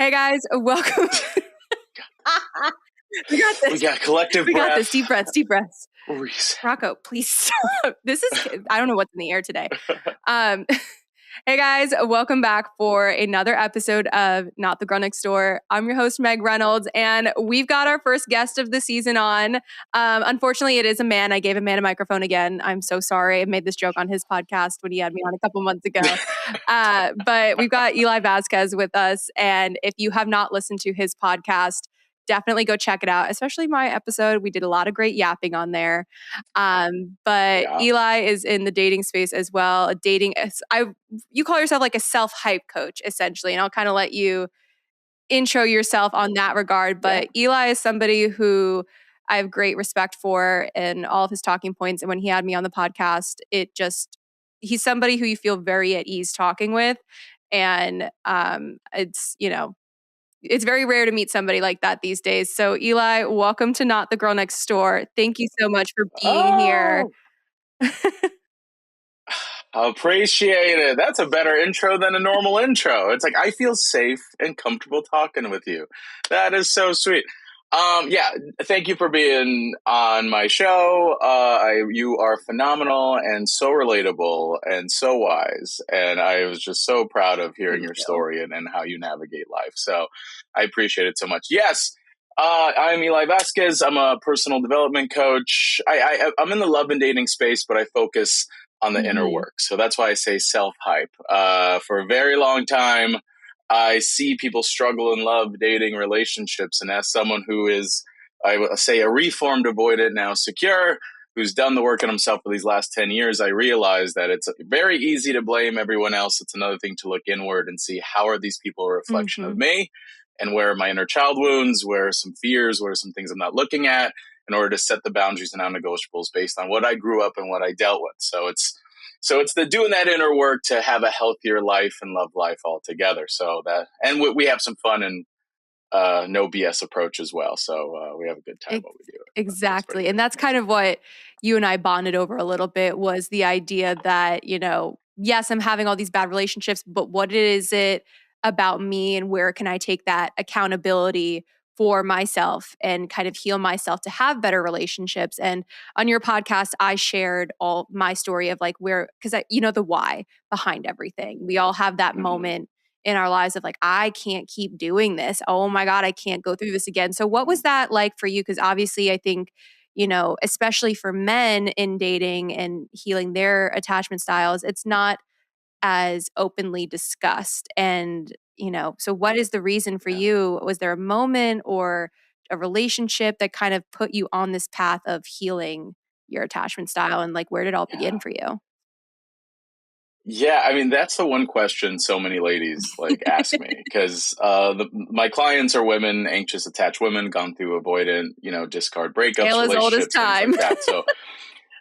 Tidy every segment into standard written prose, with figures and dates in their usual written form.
Hey guys, welcome. We got this. We got collective We breath. got this. Deep breaths. Deep breaths. Reset. Rocco, please stop. This is, I don't know what's in the air today. Hey guys, welcome back for another episode of Not the Girl Next Door. I'm your host, Meg Reynolds, and we've got our first guest of the season on. Unfortunately, it is a man. I gave a man a microphone again. I'm so sorry. I made this joke on his podcast when he had me on a couple months ago. But we've got Eli Vazquez with us, and if you have not listened to his podcast, definitely go check it out, especially my episode. We did a lot of great yapping on there. But Eli is in the dating space as well. You call yourself like a self-hype coach, essentially, and I'll kind of let you intro yourself on that regard. But Eli is somebody who I have great respect for and all of his talking points. And when he had me on the podcast, he's somebody who you feel very at ease talking with. And it's very rare to meet somebody like that these days. So Eli, welcome to Not the Girl Next Door. Thank you so much for being here. Appreciate it. That's a better intro than a normal intro. It's like, I feel safe and comfortable talking with you. That is so sweet. Thank you for being on my show. You are phenomenal and so relatable and so wise. And I was just so proud of hearing your story and how you navigate life. So I appreciate it so much. Yes. I'm Eli Vasquez. I'm a personal development coach. I'm in the love and dating space, but I focus on the inner work. So that's why I say self-hype. For a very long time, I see people struggle in love, dating, relationships. And as someone who is, I would say, a reformed, avoidant, now secure, who's done the work on himself for these last 10 years, I realize that it's very easy to blame everyone else. It's another thing to look inward and see how are these people a reflection of me, and where are my inner child wounds, where are some fears, where are some things I'm not looking at, in order to set the boundaries and non-negotiables based on what I grew up and what I dealt with. So it's the doing that inner work to have a healthier life and love life altogether. So and we have some fun and no BS approach as well. So we have a good time while we do it. Exactly. And that's kind of what you and I bonded over a little bit, was the idea that, yes, I'm having all these bad relationships, but what is it about me and where can I take that accountability for myself and kind of heal myself to have better relationships? And on your podcast, I shared all my story of like because the why behind everything. We all have that moment in our lives of like, I can't keep doing this. Oh my God, I can't go through this again. So what was that like for you? Because obviously I think, especially for men in dating and healing their attachment styles, it's not as openly discussed. And, so what is the reason for you? Was there a moment or a relationship that kind of put you on this path of healing your attachment style? And like, where did it all begin for you? Yeah, I mean, that's the one question so many ladies ask me, because my clients are women, anxious, attached women, gone through avoidant, discard breakups, Tale as old as time. things like that. So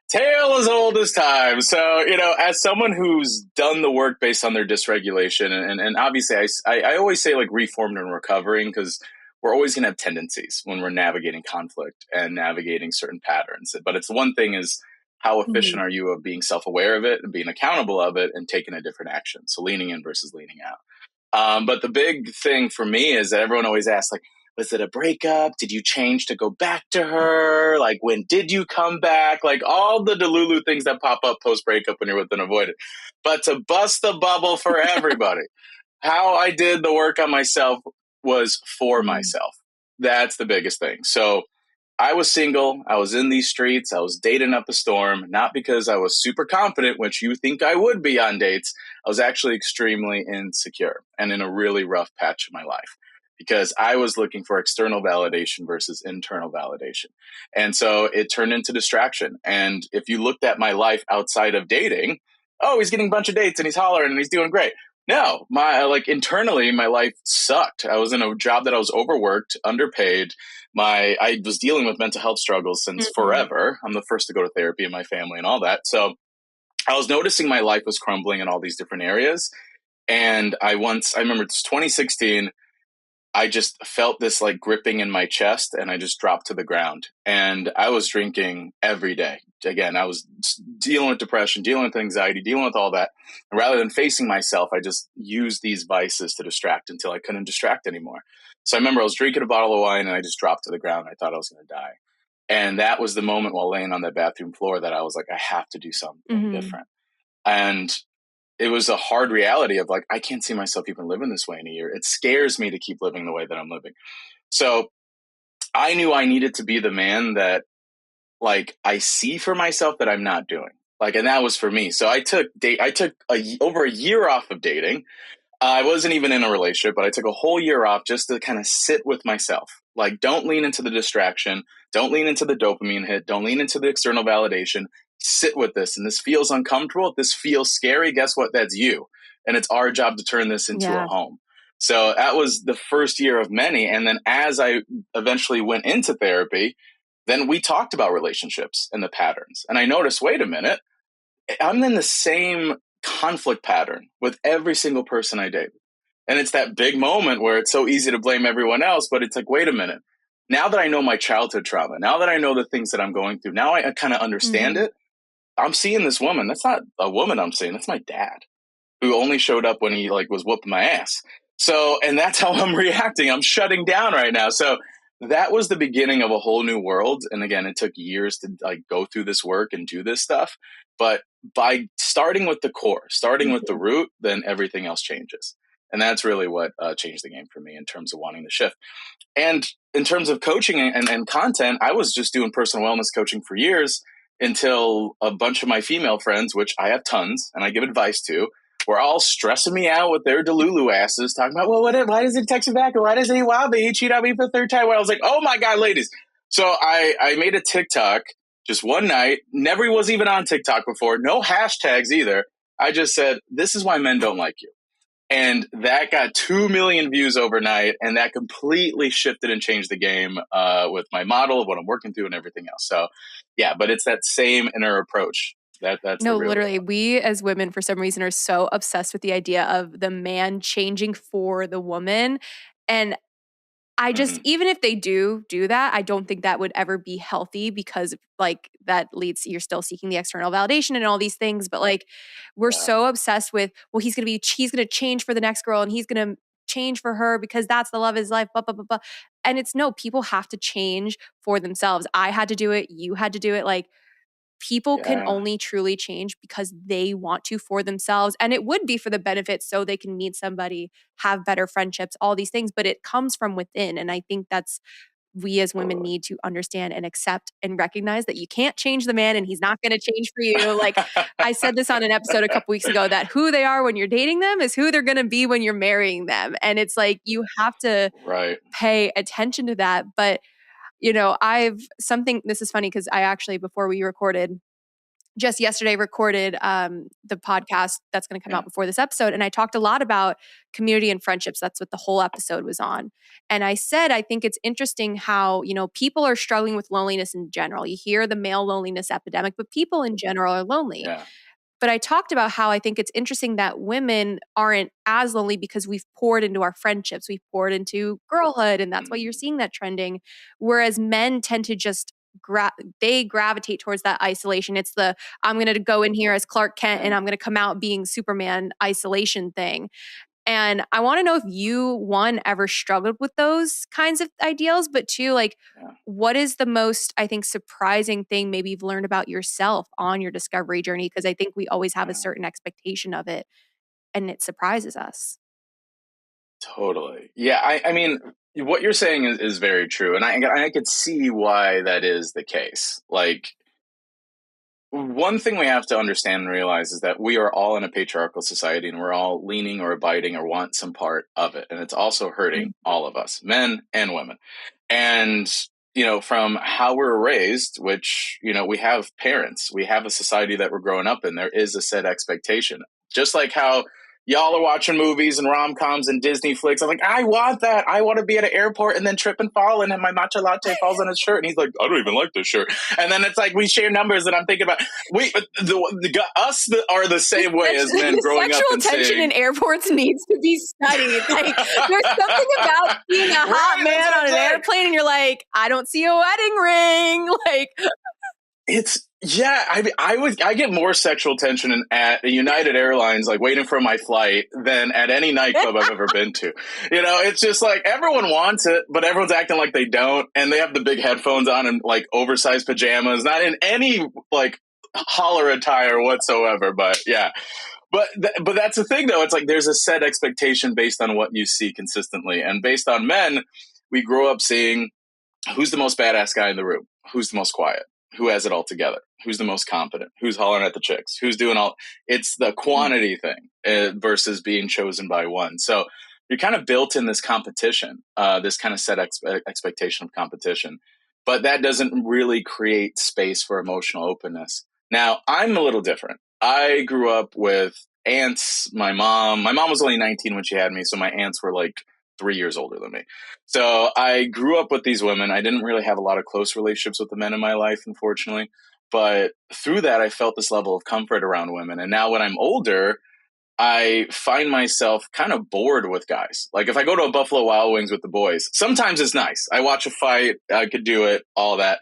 tale as old as time. So, as someone who's done the work based on their dysregulation, and obviously I always say reformed and recovering, because we're always going to have tendencies when we're navigating conflict and navigating certain patterns. But it's the one thing is, how efficient are you of being self-aware of it and being accountable of it and taking a different action? So leaning in versus leaning out. But the big thing for me is that everyone always asks, was it a breakup? Did you change to go back to her? When did you come back? All the Delulu things that pop up post-breakup when you're with an avoidant. But to bust the bubble for everybody, how I did the work on myself was for myself. That's the biggest thing. So I was single. I was in these streets. I was dating up a storm, not because I was super confident, which you think I would be on dates. I was actually extremely insecure and in a really rough patch of my life, because I was looking for external validation versus internal validation. And so it turned into distraction. And if you looked at my life outside of dating, oh, he's getting a bunch of dates and he's hollering and he's doing great. No, internally, my life sucked. I was in a job that I was overworked, underpaid. I was dealing with mental health struggles since forever. I'm the first to go to therapy in my family and all that. So I was noticing my life was crumbling in all these different areas. And I remember it's 2016, I just felt this gripping in my chest, and I just dropped to the ground. And I was drinking every day, again, I was dealing with depression, dealing with anxiety, dealing with all that. And rather than facing myself, I just used these vices to distract until I couldn't distract anymore. So I remember I was drinking a bottle of wine and I just dropped to the ground. I thought I was going to die. And that was the moment while laying on that bathroom floor that I was like, I have to do something different. And it was a hard reality of like, I can't see myself even living this way in a year. It scares me to keep living the way that I'm living. So I knew I needed to be the man that like I see for myself that I'm not doing. Like, and that was for me. So I took over a year off of dating. I wasn't even in a relationship, but I took a whole year off just to kind of sit with myself. Like, don't lean into the distraction. Don't lean into the dopamine hit. Don't lean into the external validation. Sit with this. And this feels uncomfortable. If this feels scary, guess what? That's you. And it's our job to turn this into a home. So that was the first year of many. And then as I eventually went into therapy, then we talked about relationships and the patterns. And I noticed, wait a minute, I'm in the same conflict pattern with every single person I date. And it's that big moment where it's so easy to blame everyone else, but it's like, wait a minute. Now that I know my childhood trauma, now that I know the things that I'm going through, now I kind of understand it. I'm seeing this woman. That's not a woman I'm seeing. That's my dad, who only showed up when he like was whooping my ass. So, and that's how I'm reacting. I'm shutting down right now. So that was the beginning of a whole new world. And again, it took years to like go through this work and do this stuff. But by starting with the core, starting with the root, then everything else changes. And that's really what changed the game for me in terms of wanting to shift. And in terms of coaching and content, I was just doing personal wellness coaching for years until a bunch of my female friends, which I have tons and I give advice to, were all stressing me out with their Delulu asses, talking about, well, why does he text me back? Or why does he cheat on me for the third time? Well, I was like, oh my God, ladies. So I made a TikTok just one night, never was even on TikTok before, no hashtags either. I just said, this is why men don't like you. And that got 2 million views overnight. And that completely shifted and changed the game with my model of what I'm working through and everything else. So yeah, but it's that same inner approach. That's no, the real literally, reality. we as women, for some reason, are so obsessed with the idea of the man changing for the woman. And I just, even if they do that, I don't think that would ever be healthy because like that leads, you're still seeking the external validation and all these things. But like, we're so obsessed with, well, he's going to change for the next girl and he's going to change for her because that's the love of his life, blah, blah, blah, blah. And it's no, people have to change for themselves. I had to do it. You had to do it. Like, people can only truly change because they want to for themselves. And it would be for the benefit so they can meet somebody, have better friendships, all these things, but it comes from within. And I think that's, we as women need to understand and accept and recognize that you can't change the man and he's not going to change for you. Like I said this on an episode a couple weeks ago, that who they are when you're dating them is who they're going to be when you're marrying them. And it's like, you have to pay attention to that. But you know, this is funny because I actually, before we recorded, just yesterday recorded the podcast that's going to come out before this episode. And I talked a lot about community and friendships. That's what the whole episode was on. And I said, I think it's interesting how, you know, people are struggling with loneliness in general. You hear the male loneliness epidemic, but people in general are lonely. Yeah. But I talked about how I think it's interesting that women aren't as lonely because we've poured into our friendships. We've poured into girlhood, and that's why you're seeing that trending. Whereas men tend to just they gravitate towards that isolation. It's the, I'm going to go in here as Clark Kent and I'm going to come out being Superman isolation thing. And I want to know if you, one, ever struggled with those kinds of ideals, but two, like, what is the most, I think, surprising thing maybe you've learned about yourself on your discovery journey? Because I think we always have a certain expectation of it, and it surprises us. Totally. Yeah. I mean, what you're saying is very true. And I could see why that is the case. Like, one thing we have to understand and realize is that we are all in a patriarchal society and we're all leaning or abiding or want some part of it. And it's also hurting all of us, men and women. And, you know, from how we're raised, which, you know, we have parents, we have a society that we're growing up in, there is a set expectation. Just like how y'all are watching movies and rom-coms and Disney flicks. I'm like, I want that. I want to be at an airport and then trip and fall and my matcha latte falls on his shirt. And he's like, I don't even like this shirt. And then it's like, we share numbers and I'm thinking about, are the same way as men growing up and sexual tension in airports needs to be studied. Like, there's something about being a hot man on an airplane and you're like, I don't see a wedding ring. Like, Yeah, I get more sexual tension at United Airlines, like waiting for my flight, than at any nightclub I've ever been to. It's just like everyone wants it, but everyone's acting like they don't, and they have the big headphones on and like oversized pajamas, not in any like holler attire whatsoever. But yeah, but that's the thing though. It's like there's a set expectation based on what you see consistently, and based on men, we grow up seeing who's the most badass guy in the room, who's the most quiet, who has it all together, who's the most confident, who's hollering at the chicks, who's doing all. It's the quantity thing versus being chosen by one. So you're kind of built in this competition, this kind of set expectation of competition, but that doesn't really create space for emotional openness. Now, I'm a little different. I grew up with aunts. My mom was only 19 when she had me, so my aunts were like 3 years older than me. So I grew up with these women. I didn't really have a lot of close relationships with the men in my life, unfortunately. But through that, I felt this level of comfort around women. And now when I'm older, I find myself kind of bored with guys. Like if I go to a Buffalo Wild Wings with the boys, sometimes it's nice. I watch a fight, I could do it, all that.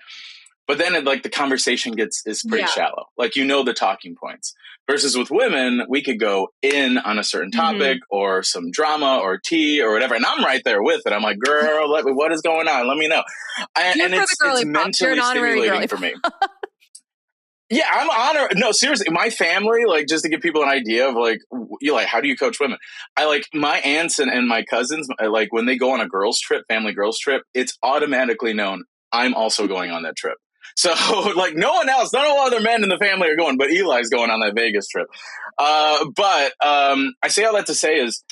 But then like the conversation is pretty shallow. Like the talking points. Versus with women, we could go in on a certain topic or some drama or tea or whatever. And I'm right there with it. I'm like, girl, what is going on? Let me know. And it's mentally stimulating for me. Yeah, I'm honored. No, seriously, my family, like, just to give people an idea of like, how do you coach women? I like my aunts and my cousins, like when they go on a family girls trip, it's automatically known I'm also going on that trip. So like no one else, no other men in the family are going, but Eli's going on that Vegas trip. But I say all that to say is,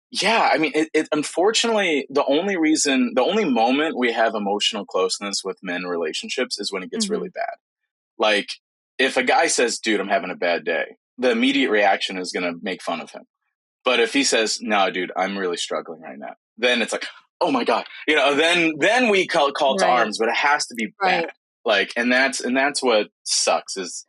yeah, I mean, it unfortunately, the only moment we have emotional closeness with men relationships is when it gets really bad. Like if a guy says, dude, I'm having a bad day, the immediate reaction is going to make fun of him. But if he says, no, dude, I'm really struggling right now, then it's like, oh my God, then we call to arms, but it has to be bad. Like, and that's what sucks is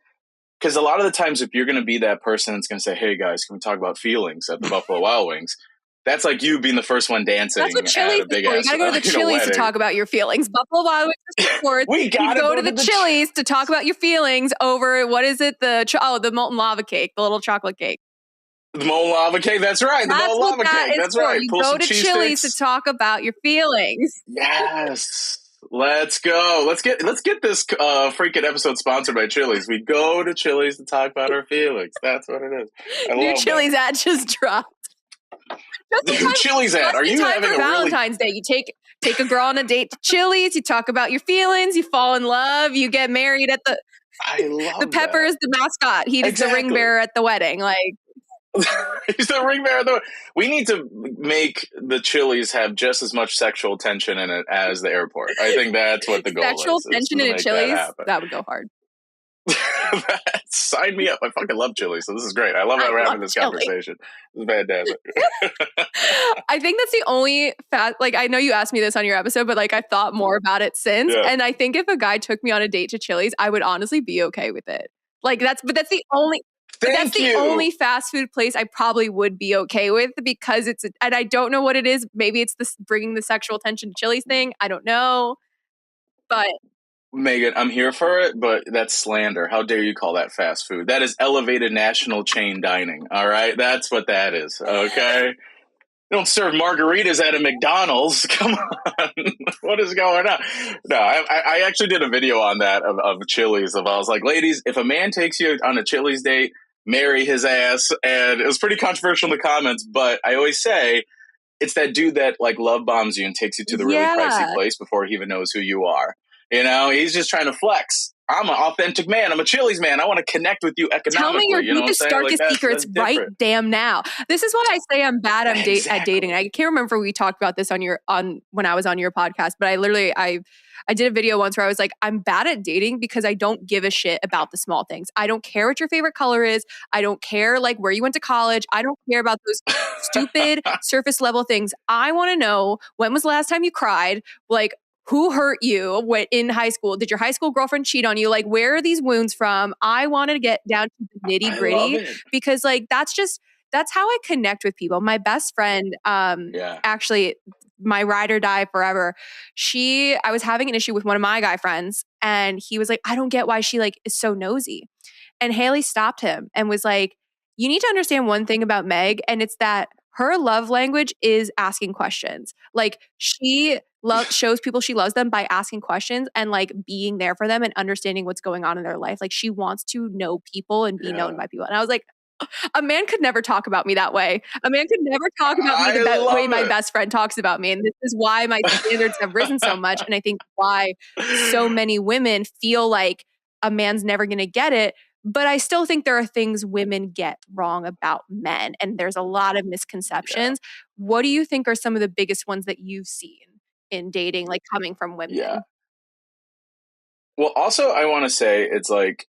because a lot of the times if you're going to be that person that's going to say, hey guys, can we talk about feelings at the Buffalo Wild Wings? That's like you being the first one dancing. That's what Chili's at a big is for. You got to go to the Chili's to talk about your feelings. Buffalo Wild Wings is for. We got to go to the Chili's to talk about your feelings over, what is it? The molten lava cake, the little chocolate cake. The molten lava cake, that's right. The molten lava cake, that's right. You go to Chili's to talk about your feelings. Yes. Let's go. Let's get this freaking episode sponsored by Chili's. We go to Chili's to talk about our feelings. That's what it is. New Chili's ad just dropped. New Chili's ad. Are you having a Valentine's Day? You take a girl on a date to Chili's. You talk about your feelings. You fall in love. You get married at the. I love the Pepper is the mascot. He's the ring bearer at the wedding. Like. He's the ring bearer. We need to make the Chili's have just as much sexual tension in it as the airport. I think that's what the goal is. Sexual tension in a Chili's? That would go hard. Sign me up. I fucking love Chili's, so this is great. I love that we're having this conversation. It's fantastic. I think that's the only like, I know you asked me this on your episode, but like I thought more about it since. Yeah. And I think if a guy took me on a date to Chili's, I would honestly be okay with it. Like that's the only... only fast food place I probably would be okay with because and I don't know what it is. Maybe it's this bringing the sexual tension to Chili's thing. I don't know. But Megan, I'm here for it, but that's slander. How dare you call that fast food? That is elevated national chain dining. All right. That's what that is. Okay. You don't serve margaritas at a McDonald's. Come on. What is going on? No, I actually did a video on that of Chili's. I was like, ladies, if a man takes you on a Chili's date, marry his ass. And it was pretty controversial in the comments, but I always say it's that dude that like love bombs you and takes you to the really pricey place before he even knows who you are. He's just trying to flex. I'm an authentic man. I'm a Chili's man. I want to connect with you economically. Tell me your deepest, darkest secrets right damn now. This is what I say I'm bad at dating. I can't remember if we talked about this when I was on your podcast, but I did a video once where I was like, I'm bad at dating because I don't give a shit about the small things. I don't care what your favorite color is. I don't care like where you went to college. I don't care about those stupid surface level things. I want to know, when was the last time you cried? Like, who hurt you in high school? Did your high school girlfriend cheat on you? Like, where are these wounds from? I want to get down to the nitty gritty because like, that's how I connect with people. My best friend, actually my ride or die forever. I was having an issue with one of my guy friends, and he was like, I don't get why she like is so nosy. And Haley stopped him and was like, you need to understand one thing about Meg, and it's that her love language is asking questions. Like she shows people she loves them by asking questions and like being there for them and understanding what's going on in their life. Like she wants to know people and be known by people. And I was like, a man could never talk about me that way. A man could never talk about me the way my best friend talks about me. And this is why my standards have risen so much. And I think why so many women feel like a man's never going to get it. But I still think there are things women get wrong about men. And there's a lot of misconceptions. Yeah. What do you think are some of the biggest ones that you've seen in dating, like coming from women? Yeah. Well, also, I want to say it's like,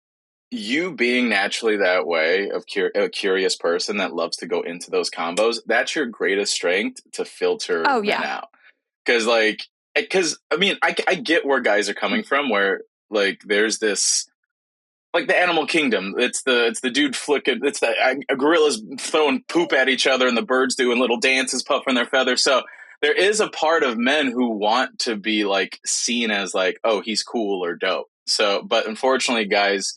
you being naturally that way of a curious person that loves to go into those combos, that's your greatest strength to filter men out. Because I mean, I get where guys are coming from, where like there's this, like the animal kingdom. It's the dude flicking, it's the gorillas throwing poop at each other and the birds doing little dances, puffing their feathers. So there is a part of men who want to be like seen as like, oh, he's cool or dope. So, but unfortunately, guys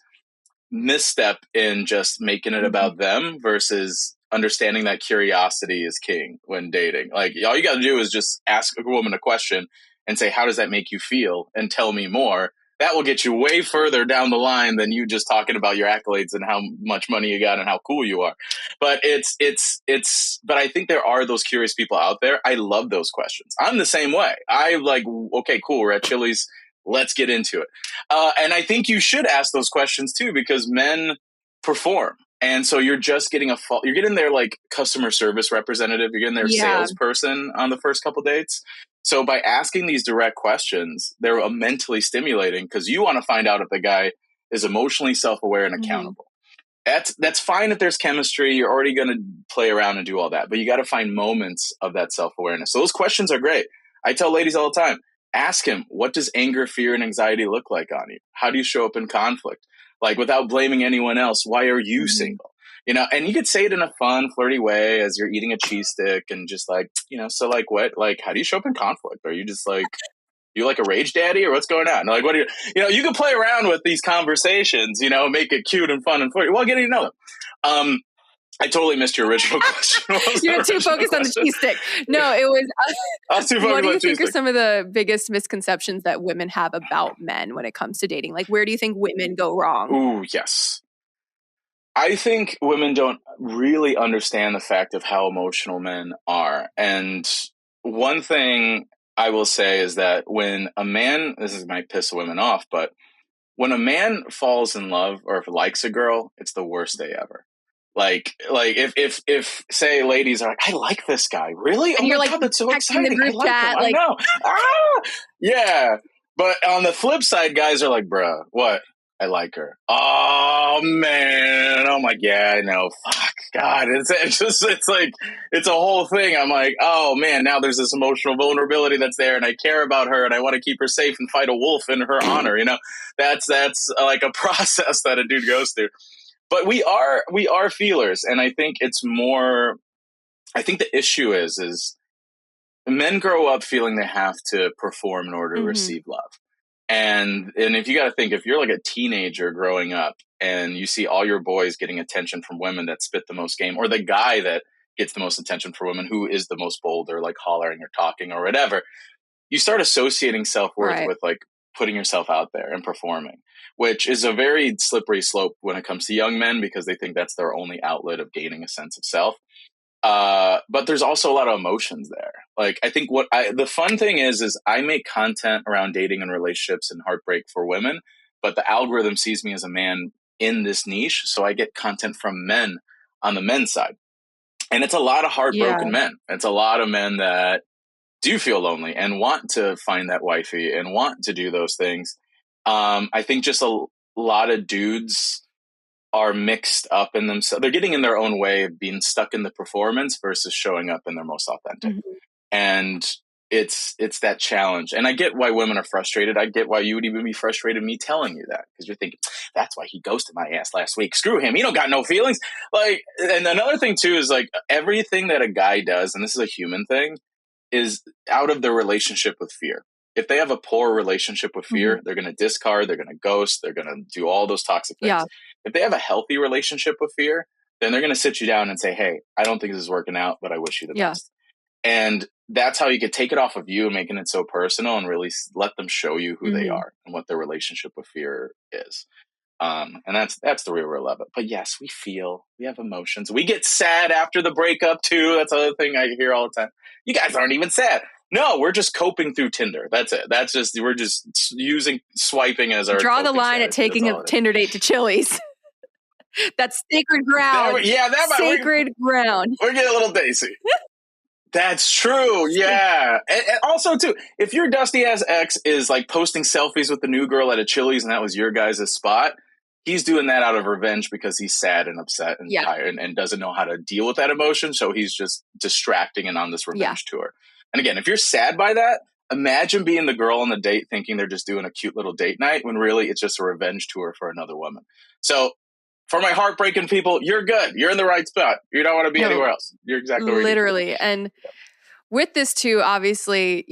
misstep in just making it about them versus understanding that curiosity is king when dating. Like all you got to do is just ask a woman a question and say, how does that make you feel? And tell me more. That will get you way further down the line than you just talking about your accolades and how much money you got and how cool you are. But but I think there are those curious people out there. I love those questions. I'm the same way. I like, okay, cool. We're at Chili's. Let's get into it. And I think you should ask those questions too, because men perform. And so you're just getting you're getting their like customer service representative. You're getting their salesperson on the first couple dates. So by asking these direct questions, they're mentally stimulating because you want to find out if the guy is emotionally self-aware and accountable. That's fine if there's chemistry. You're already going to play around and do all that, but you got to find moments of that self-awareness. So those questions are great. I tell ladies all the time, ask him, what does anger, fear, and anxiety look like on you? How do you show up in conflict? Like without blaming anyone else, why are you single? You know, and you could say it in a fun, flirty way as you're eating a cheese stick and just like, you know, so like what, like, how do you show up in conflict? Are you just like, you like a rage daddy or what's going on? Like, what are you know, you can play around with these conversations, you know, make it cute and fun and flirty while getting to know them. I totally missed your original question. You were too focused on the cheese stick. No, it was. I was too focused what do you on think are some of the biggest misconceptions that women have about men when it comes to dating? Like, where do you think women go wrong? Ooh, yes. I think women don't really understand the fact of how emotional men are. And one thing I will say is that when a man, might piss women off, but when a man falls in love or if likes a girl, it's the worst day ever. Like if say ladies are like, I like this guy, really? And oh you're my like, God, that's so exciting. I like chat, him. like, I know. Yeah. But on the flip side, guys are like, bruh, what? I like her. Oh man. Oh my God. I know. Fuck. God. It's like, it's a whole thing. I'm like, oh man, now there's this emotional vulnerability that's there and I care about her and I want to keep her safe and fight a wolf in her honor. You know, that's like a process that a dude goes through. But we are feelers. And I think it's more, I think the issue is men grow up feeling they have to perform in order to receive love. And if you got to think, if you're like a teenager growing up and you see all your boys getting attention from women that spit the most game, or the guy that gets the most attention for women who is the most bold or like hollering or talking or whatever, you start associating self-worth with like putting yourself out there and performing, which is a very slippery slope when it comes to young men because they think that's their only outlet of gaining a sense of self. But there's also a lot of emotions there. Like, I think the fun thing is I make content around dating and relationships and heartbreak for women, but the algorithm sees me as a man in this niche. So I get content from men on the men's side. And it's a lot of heartbroken men. It's a lot of men that do feel lonely and want to find that wifey and want to do those things. I think just a lot of dudes are mixed up in themselves. They're getting in their own way of being stuck in the performance versus showing up in their most authentic. And it's that challenge. And I get why women are frustrated. I get why you would even be frustrated me telling you that, because you're thinking, that's why he ghosted my ass last week. Screw him. He don't got no feelings. Like, and another thing too is like everything that a guy does, and this is a human thing, is out of their relationship with fear. If they have a poor relationship with fear, they're going to discard, they're going to ghost, they're going to do all those toxic things. Yeah. If they have a healthy relationship with fear, then they're going to sit you down and say, hey, I don't think this is working out, but I wish you the best. And that's how you could take it off of you, making it so personal and really let them show you who they are and what their relationship with fear is. And that's the real of it. But yes, we have emotions. We get sad after the breakup too. That's another thing I hear all the time. You guys aren't even sad. No, we're just coping through Tinder. That's it. We're just using swiping as our draw the line strategy. at taking a Tinder date to Chili's. That's sacred ground. Sacred ground. We're getting a little dicey. That's true. Yeah. And also, too, if your dusty ass ex is like posting selfies with the new girl at a Chili's and that was your guys' spot, he's doing that out of revenge because he's sad and upset and tired and doesn't know how to deal with that emotion. So he's just distracting and on this revenge tour. And again, if you're sad by that, imagine being the girl on the date thinking they're just doing a cute little date night when really it's just a revenge tour for another woman. So for my heartbreaking people, you're good. You're in the right spot. You don't want to be anywhere else. You're exactly where literally. And with this too, obviously,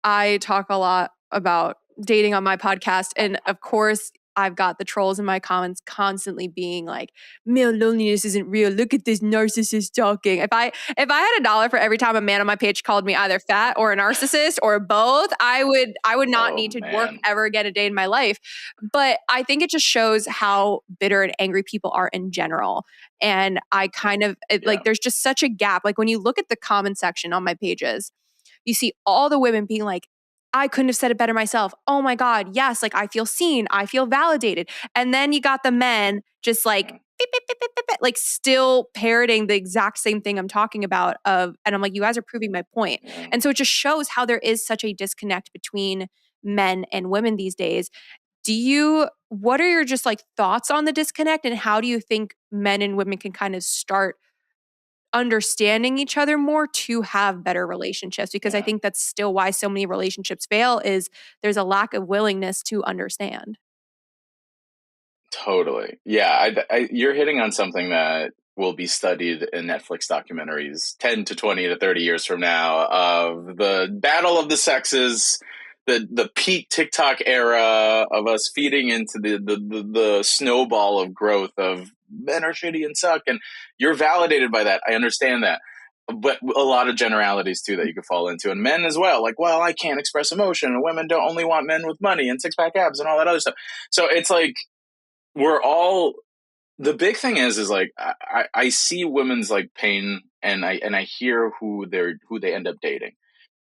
I talk a lot about dating on my podcast. And of course, I've got the trolls in my comments constantly being like, male loneliness isn't real. Look at this narcissist talking. If I had $1 for every time a man on my page called me either fat or a narcissist or both, I would not need to work ever again a day in my life. But I think it just shows how bitter and angry people are in general. And I kind of like, there's just such a gap. Like when you look at the comment section on my pages, you see all the women being like, I couldn't have said it better myself. Oh my God. Yes. Like I feel seen. I feel validated. And then you got the men just like, beep, beep, beep, beep, beep, like still parroting the exact same thing I'm talking about and I'm like, you guys are proving my point. And so it just shows how there is such a disconnect between men and women these days. What are your just like thoughts on the disconnect and how do you think men and women can kind of start understanding each other more to have better relationships? Because I think that's still why so many relationships fail is there's a lack of willingness to understand. Totally. Yeah. You're hitting on something that will be studied in Netflix documentaries 10 to 20 to 30 years from now of the battle of the sexes, the peak TikTok era of us feeding into the snowball of growth of men are shitty and suck. And you're validated by that. I understand that. But a lot of generalities too that you could fall into, and men as well. Like, well, I can't express emotion, and women don't only want men with money and six pack abs and all that other stuff. So it's like the big thing is like I see women's like pain and I hear who they end up dating,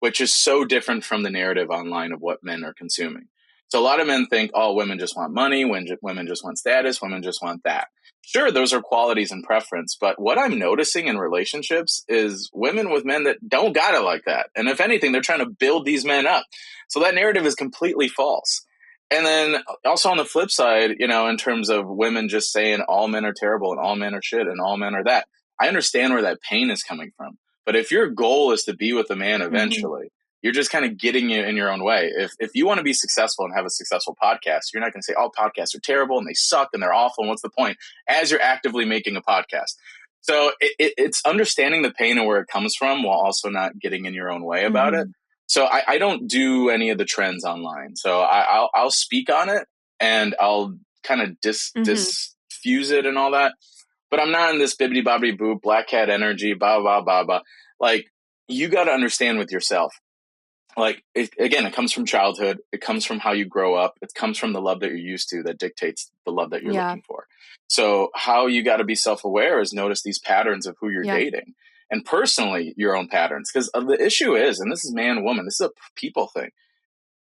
which is so different from the narrative online of what men are consuming. So a lot of men think, oh, women just want money, women just want status, women just want that. Sure, those are qualities and preference, but what I'm noticing in relationships is women with men that don't got it like that. And if anything, they're trying to build these men up. So that narrative is completely false. And then also on the flip side, in terms of women just saying all men are terrible and all men are shit and all men are that, I understand where that pain is coming from. But if your goal is to be with a man eventually, you're just kind of getting in your own way. If you want to be successful and have a successful podcast, you're not going to say all podcasts are terrible and they suck and they're awful and what's the point, as you're actively making a podcast. So it's understanding the pain and where it comes from while also not getting in your own way about it. So I don't do any of the trends online. So I'll speak on it and I'll kind of diffuse it and all that. But I'm not in this bibbity bobbity boo black cat energy, blah, blah, blah, blah. Like, you got to understand with yourself. Like, it comes from childhood. It comes from how you grow up. It comes from the love that you're used to that dictates the love that you're looking for. So how you got to be self-aware is notice these patterns of who you're dating. And personally, your own patterns. Because the issue is, and this is man, woman, this is a people thing.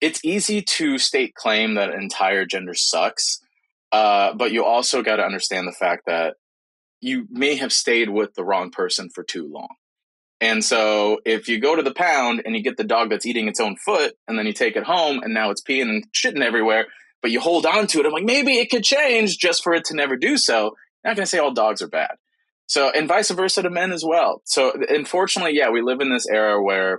It's easy to state claim that entire gender sucks. But you also got to understand the fact that you may have stayed with the wrong person for too long. And so if you go to the pound and you get the dog that's eating its own foot and then you take it home and now it's peeing and shitting everywhere, but you hold on to it, I'm like, maybe it could change just for it to never do so. I'm not going to say all dogs are bad. So, and vice versa to men as well. So unfortunately, we live in this era where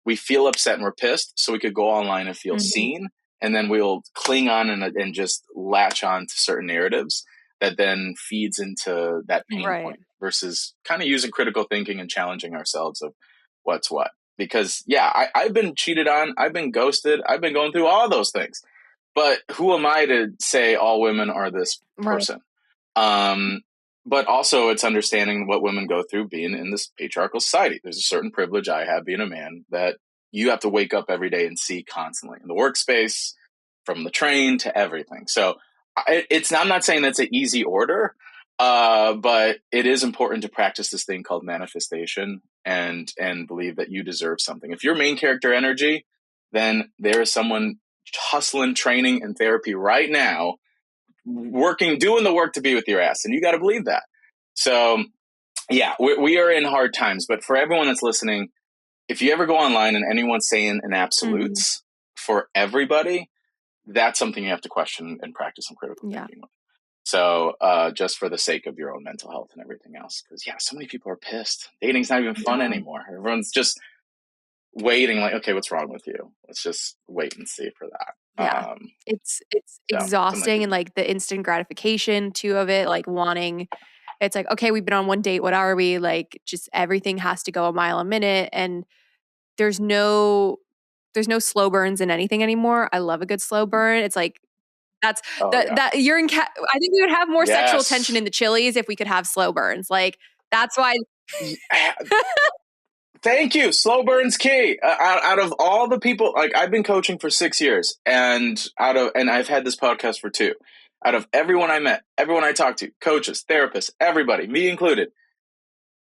we feel upset and we're pissed. So we could go online and feel seen. And then we'll cling on and just latch on to certain narratives that then feeds into that pain point versus kind of using critical thinking and challenging ourselves of what's what. because I've been cheated on, I've been ghosted, I've been going through all those things. But who am I to say all women are this person? But also it's understanding what women go through being in this patriarchal society. There's a certain privilege I have being a man that you have to wake up every day and see constantly in the workspace, from the train to everything. So I'm not saying that's an easy order, but it is important to practice this thing called manifestation and believe that you deserve something. If you're main character energy, then there is someone hustling, training, and therapy right now, doing the work to be with your ass. And you got to believe that. So yeah, we are in hard times, but for everyone that's listening, if you ever go online and anyone's saying in absolutes for everybody, that's something you have to question and practice some critical thinking with. So just for the sake of your own mental health and everything else, because so many people are pissed. Dating's not even fun anymore. Everyone's just waiting, like, okay, what's wrong with you? Let's just wait and see for that. Yeah. It's exhausting, and like the instant gratification too of it, like wanting, it's like, okay, we've been on one date. What are we? Like, just everything has to go a mile a minute. And there's no slow burns in anything anymore. I love a good slow burn. It's like, that you're in, I think we would have more sexual tension in the Chili's if we could have slow burns. Like, that's why. Thank you. Slow burn's key. Out of all the people, like, I've been coaching for 6 years, and I've had this podcast for 2. Out of everyone I met, everyone I talked to, coaches, therapists, everybody, me included,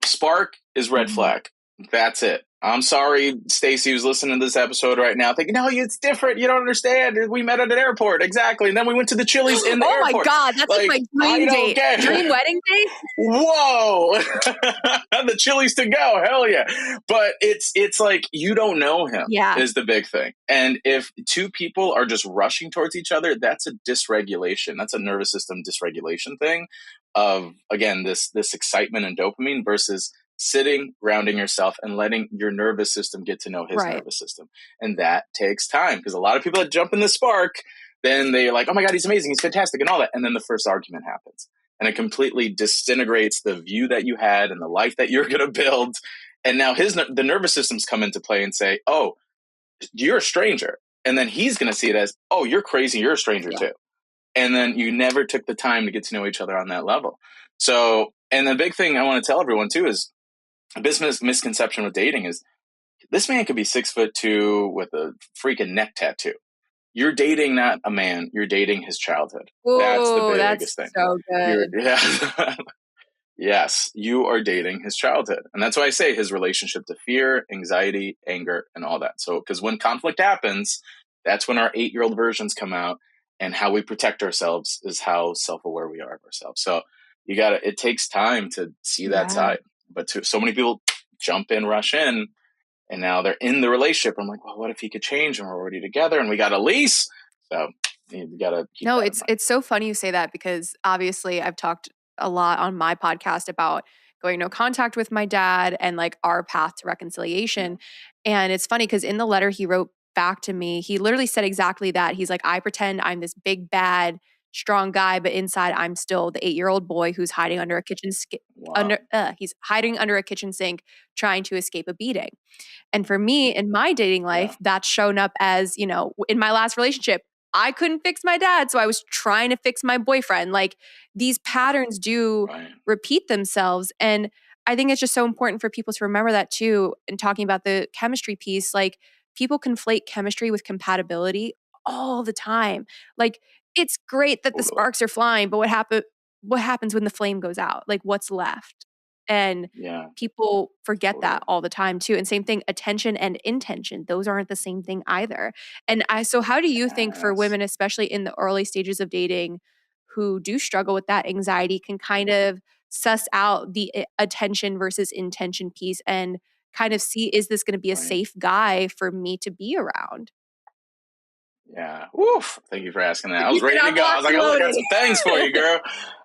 spark is red flag. That's it. I'm sorry, Stacy, who's listening to this episode right now, thinking, no, it's different. You don't understand. We met at an airport. Exactly. And then we went to the Chili's in the airport. Oh my God. That's like my dream date. Dream wedding date? Whoa. The Chili's to go. Hell yeah. But it's like, you don't know him is the big thing. And if 2 people are just rushing towards each other, that's a dysregulation. That's a nervous system dysregulation thing of, again, this excitement and dopamine versus sitting, grounding yourself, and letting your nervous system get to know his nervous system. And that takes time, because a lot of people that jump in the spark, then they're like, oh my God, he's amazing, he's fantastic, and all that. And then the first argument happens. And it completely disintegrates the view that you had and the life that you're going to build. And now the nervous systems come into play and say, oh, you're a stranger. And then he's going to see it as, oh, you're crazy, you're a stranger too. And then you never took the time to get to know each other on that level. So, and the big thing I want to tell everyone too is, a business misconception with dating is, this man could be 6'2" with a freaking neck tattoo. You're dating not a man, you're dating his childhood. Ooh, that's the biggest thing. So good. Yes, you are dating his childhood. And that's why I say his relationship to fear, anxiety, anger, and all that. So, because when conflict happens, that's when our 8-year-old versions come out, and how we protect ourselves is how self-aware we are of ourselves. So it takes time to see that side. But so many people jump in, rush in, and now they're in the relationship. I'm like, well, what if he could change and we're already together and we got a lease? So you got to keep that in mind. It's so funny you say that, because obviously I've talked a lot on my podcast about going no contact with my dad and like our path to reconciliation. And it's funny because in the letter he wrote back to me, he literally said exactly that. He's like, I pretend I'm this big, bad, strong guy, but inside I'm still the 8-year-old boy who's hiding under a kitchen he's hiding under a kitchen sink trying to escape a beating. And for me in my dating life, that's shown up as, in my last relationship, I couldn't fix my dad, so I was trying to fix my boyfriend. Like, these patterns do repeat themselves. And I think it's just so important for people to remember that too. And talking about the chemistry piece, like, people conflate chemistry with compatibility all the time. Like, it's great that the sparks are flying, but what happens when the flame goes out? Like, what's left? And people forget that all the time too. And same thing, attention and intention, those aren't the same thing either. And so how do you think for women, especially in the early stages of dating, who do struggle with that anxiety, can kind of suss out the attention versus intention piece and kind of see, is this going to be a safe guy for me to be around? Yeah. Woof. Thank you for asking that. I was ready to go. I was like, I got some things for you, girl.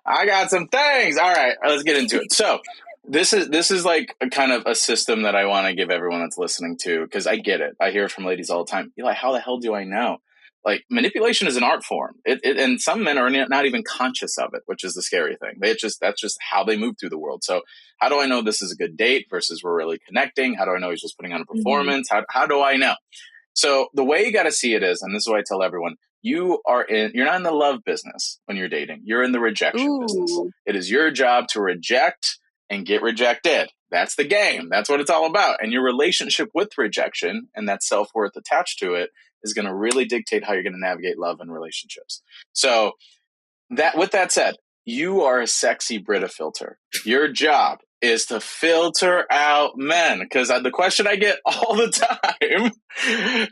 I got some things. All right. Let's get into it. So this is like a kind of a system that I want to give everyone that's listening to, because I get it. I hear it from ladies all the time. Eli, how the hell do I know? Like manipulation is an art form. And some men are not even conscious of it, which is the scary thing. That's just how they move through the world. So how do I know this is a good date versus we're really connecting? How do I know he's just putting on a performance? How do I know? So the way you got to see it is, and this is what I tell everyone, you're not in the love business when you're dating. You're in the rejection business. It is your job to reject and get rejected. That's the game. That's what it's all about. And your relationship with rejection and that self-worth attached to it is going to really dictate how you're going to navigate love and relationships. So with that said, you are a sexy Brita filter. Your job is to filter out men. Because the question I get all the time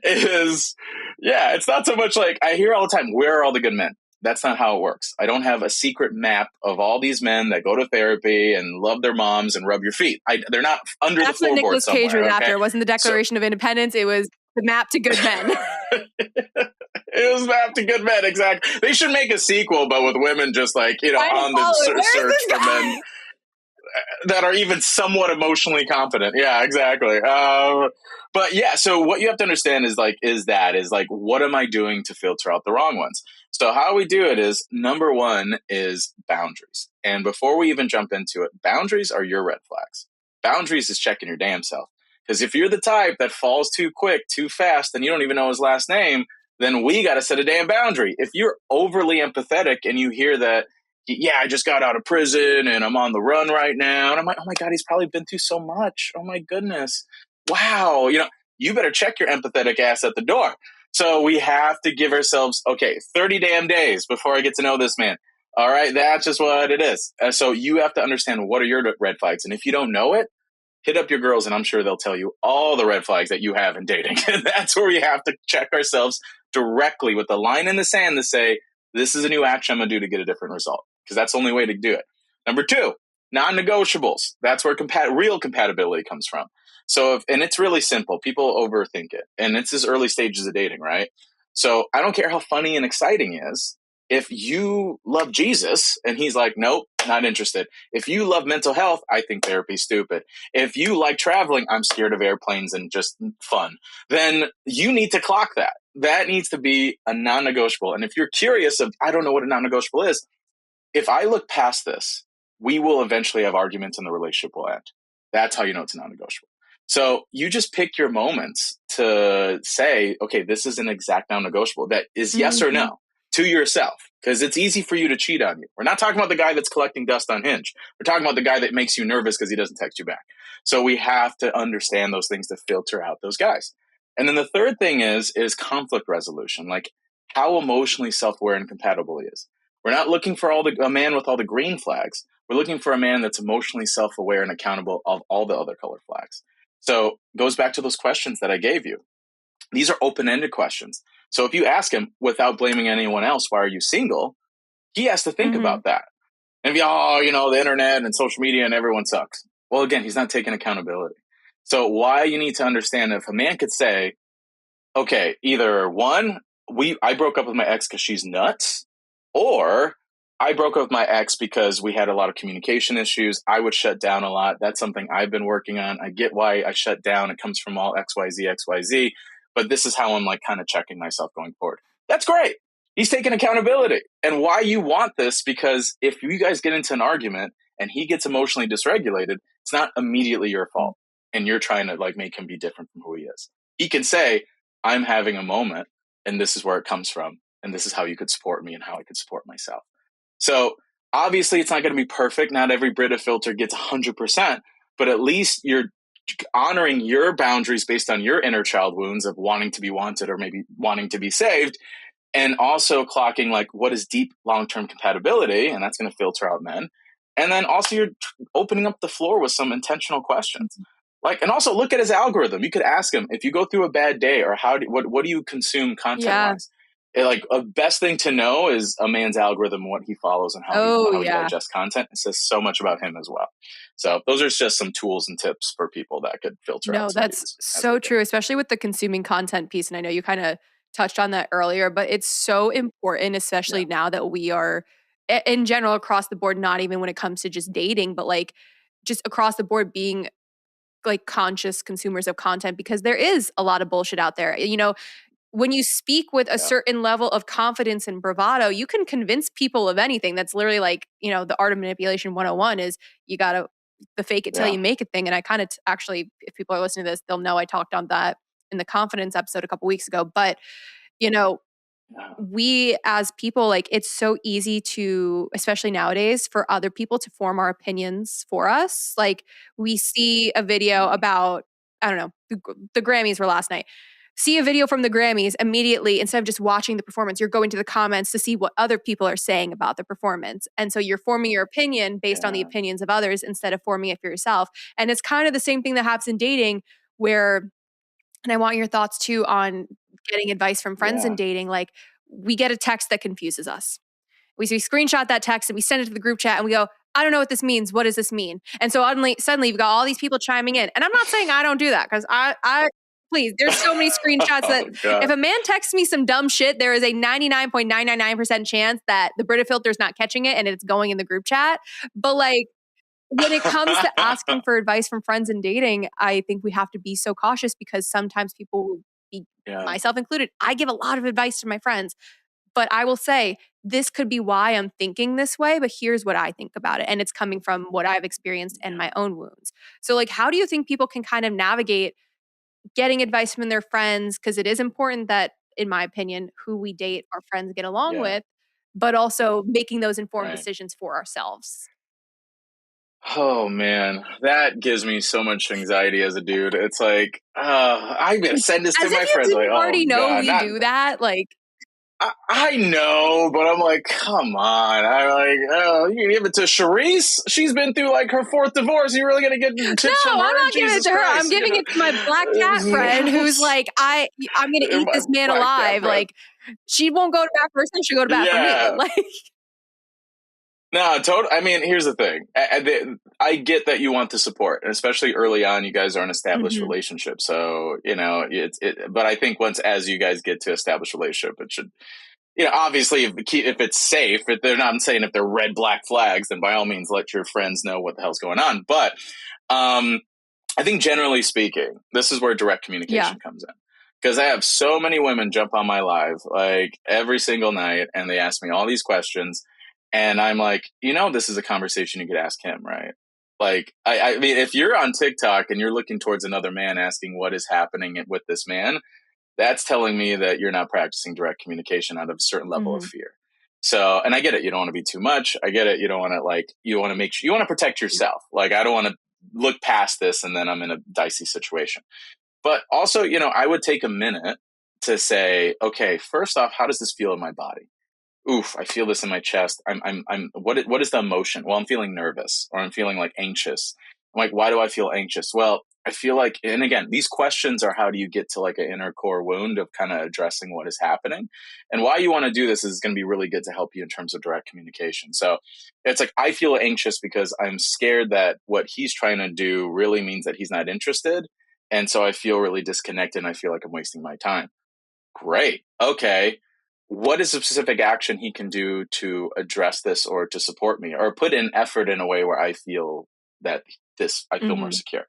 is, it's not so much like, I hear all the time, where are all the good men? That's not how it works. I don't have a secret map of all these men that go to therapy and love their moms and rub your feet. They're not under the floorboard somewhere. That's what Nicolas Cage was after. Okay? It wasn't the Declaration of Independence. It was the map to good men. It was mapped to good men, exactly. They should make a sequel, but with women just like, on the search for men that are even somewhat emotionally confident. Yeah, exactly. But yeah, so what you have to understand is what am I doing to filter out the wrong ones? So how we do it is, number one is boundaries. And before we even jump into it, boundaries are your red flags. Boundaries is checking your damn self. Because if you're the type that falls too quick, too fast, and you don't even know his last name, then we got to set a damn boundary. If you're overly empathetic and you hear that, I just got out of prison and I'm on the run right now, and I'm like, oh my God, he's probably been through so much. Oh my goodness. Wow. You better check your empathetic ass at the door. So we have to give ourselves, 30 damn days before I get to know this man. All right. That's just what it is. So you have to understand, what are your red flags? And if you don't know it, hit up your girls, and I'm sure they'll tell you all the red flags that you have in dating. And that's where we have to check ourselves directly with the line in the sand to say, this is a new action I'm going to do to get a different result, because that's the only way to do it. Number two, non-negotiables. That's where real compatibility comes from. So, and it's really simple. People overthink it. And it's this early stages of dating, right? So I don't care how funny and exciting he is. If you love Jesus and he's like, nope, not interested. If you love mental health, I think therapy's stupid. If you like traveling, I'm scared of airplanes and just fun. Then you need to clock that. That needs to be a non-negotiable. And if you're curious I don't know what a non-negotiable is, if I look past this, we will eventually have arguments and the relationship will end. That's how you know it's a non-negotiable. So you just pick your moments to say, okay, this is an exact non-negotiable that is yes or no to yourself, because it's easy for you to cheat on you. We're not talking about the guy that's collecting dust on Hinge. We're talking about the guy that makes you nervous because he doesn't text you back. So we have to understand those things to filter out those guys. And then the third thing is conflict resolution, like how emotionally self-aware and compatible he is. We're not looking for a man with all the green flags. We're looking for a man that's emotionally self-aware and accountable of all the other color flags. So it goes back to those questions that I gave you. These are open-ended questions. So if you ask him without blaming anyone else, why are you single? He has to think about that. And the internet and social media and everyone sucks. Well, again, he's not taking accountability. So why you need to understand, if a man could say, okay, either one, I broke up with my ex because she's nuts, or I broke up with my ex because we had a lot of communication issues. I would shut down a lot. That's something I've been working on. I get why I shut down. It comes from all XYZ. But this is how I'm kind of checking myself going forward. That's great. He's taking accountability. And why you want this, because if you guys get into an argument and he gets emotionally dysregulated, it's not immediately your fault. And you're trying to make him be different from who he is. He can say, I'm having a moment and this is where it comes from. And this is how you could support me and how I could support myself. So obviously it's not going to be perfect. Not every Brita filter gets 100%, but at least you're honoring your boundaries based on your inner child wounds of wanting to be wanted or maybe wanting to be saved, and also clocking what is deep long-term compatibility, and that's going to filter out men. And then also you're opening up the floor with some intentional questions. And also look at his algorithm. You could ask him, if you go through a bad day, or what do you consume content-wise? A best thing to know is a man's algorithm, what he follows and how he digests content. It says so much about him as well. So those are just some tools and tips for people that could filter out. No, that's so true, especially with the consuming content piece. And I know you kind of touched on that earlier, but it's so important, especially now that we are in general across the board, not even when it comes to just dating, but just across the board being conscious consumers of content, because there is a lot of bullshit out there. when you speak with a certain level of confidence and bravado, you can convince people of anything. That's literally like, the art of manipulation 101 is you got to the fake it till you make it thing. And I kind of actually, if people are listening to this, they'll know I talked on that in the confidence episode a couple weeks ago. But, we as people, like, it's so easy to, especially nowadays, for other people to form our opinions for us. Like, we see a video about, I don't know, the Grammys were last night. See a video from the Grammys, immediately, instead of just watching the performance, you're going to the comments to see what other people are saying about the performance. And so you're forming your opinion based on the opinions of others instead of forming it for yourself. And it's kind of the same thing that happens in dating where, and I want your thoughts too on getting advice from friends in dating. Like, we get a text that confuses us. We screenshot that text and we send it to the group chat and we go, I don't know what this means. What does this mean? And so suddenly you've got all these people chiming in. And I'm not saying I don't do that, because I please, there's so many screenshots that if a man texts me some dumb shit, there is a 99.999% chance that the Brita filter is not catching it and it's going in the group chat. But like, when it comes to asking for advice from friends and dating, I think we have to be so cautious, because sometimes people will be, myself included, I give a lot of advice to my friends, but I will say, this could be why I'm thinking this way, but here's what I think about it. And it's coming from what I've experienced and my own wounds. So like, how do you think people can kind of navigate getting advice from their friends? Because it is important that, in my opinion, who we date, our friends get along with, but also making those informed decisions for ourselves. Oh man, that gives me so much anxiety as a dude. It's like, I'm gonna send this to my friends. You like, already know we do that. Like, I know, but I'm like, come on. I'm like, oh, you can give it to Charisse? She's been through like her 4th divorce. You really gonna get tips from her? I'm not giving it to her. I'm giving it to my black cat friend who's like, I'm gonna eat this man alive. Like, she won't go to bat first, and she'll go to bat for me. Like, no, totally. I mean, here's the thing. I get that you want the support, and especially early on, you guys are an established relationship. So, but I think as you guys get to establish a relationship, it should, obviously if it's safe, if they're not saying if they're red, black flags, then by all means, let your friends know what the hell's going on. But, I think generally speaking, this is where direct communication comes in. Because I have so many women jump on my live like every single night, and they ask me all these questions. And I'm like, this is a conversation you could ask him, right? Like, I mean, if you're on TikTok and you're looking towards another man asking what is happening with this man, that's telling me that you're not practicing direct communication out of a certain level of fear. So, and I get it. You don't want to be too much. I get it. You don't want to you want to make sure, you want to protect yourself. Like, I don't want to look past this and then I'm in a dicey situation. But also, I would take a minute to say, okay, first off, how does this feel in my body? Oof, I feel this in my chest. What is the emotion? Well, I'm feeling nervous, or I'm feeling like anxious. I'm like, why do I feel anxious? Well, I feel like, and again, these questions are how do you get to like an inner core wound of kind of addressing what is happening. And why you want to do this is going to be really good to help you in terms of direct communication. So it's like, I feel anxious because I'm scared that what he's trying to do really means that he's not interested. And so I feel really disconnected and I feel like I'm wasting my time. Great. Okay. What is a specific action he can do to address this or to support me or put in effort in a way where I feel that I feel more secure?